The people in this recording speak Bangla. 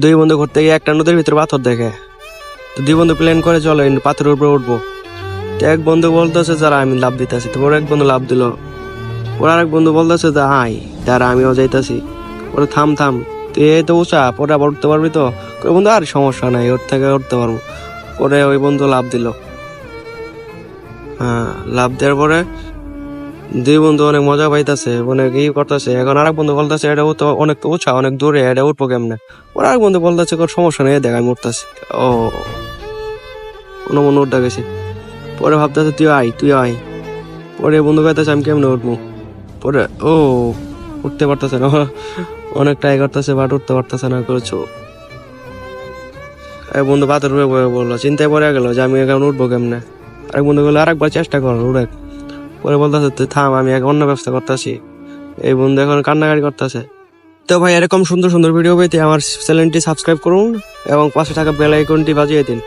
দুই বন্ধু ঘুরতে গিয়ে একটা নদীর ভিতরে পাথর দেখে। তো দুই বন্ধু প্ল্যান করে চলো এই পাথরের উপরে উঠবো। তো এক বন্ধু বলতেছে যারা আমি লাভ দিতেছি, তো ওর এক বন্ধু লাভ দিল। ওর আরেক বন্ধু বলতেছে যে আয় যারা আমিও যাইতাছি। ওরে থাম থাম, তুই এই তো উঁচা, পরে আবার উঠতে পারবি তো? ওই বন্ধু আর সমস্যা নাই, ওর থেকে উঠতে পারবো। পরে ওই বন্ধু লাভ দিল। হ্যাঁ, লাভ দেওয়ার পরে দুই বন্ধু অনেক মজা পাইতাছে, অনেক ই করতেছে। এখন আরেক বন্ধু বলতেছে এটা তো অনেক উঁচা, অনেক দূরে, এটা উঠবো কেমনে? ওর আরেক বন্ধু বলতেছে কোন সমস্যা নেই, দেখ আমি উঠতেছি। ও কোনো মনে উঠতে গেছে। পরে ভাবতেছে তুই আয় তুই আয়। পরে বন্ধু কইতেছে আমি কেমনে উঠবো? পরে ও উঠতে পারতেছে না, অনেক ট্রাই করতেছে বাট উঠতে পারতেছে না করছো। এক বন্ধু পাথর উপরে বয়ে বললো, চিন্তায় পড়ে গেল যে আমি এখন উঠবো কেমনে। আরেক বন্ধু বললো আরেকবার চেষ্টা কর উড়ে। পরে বলতেছে তুই থাম, আমি এক অন্য ব্যবস্থা করতেছি। এই বন্ধু এখন কান্নাকাটি করতেছে। তো ভাই এরকম সুন্দর সুন্দর ভিডিও পেতে আমার চ্যানেলটি সাবস্ক্রাইব করুন এবং পাশে থাকা বেল আইকনটি বাজিয়ে দিন।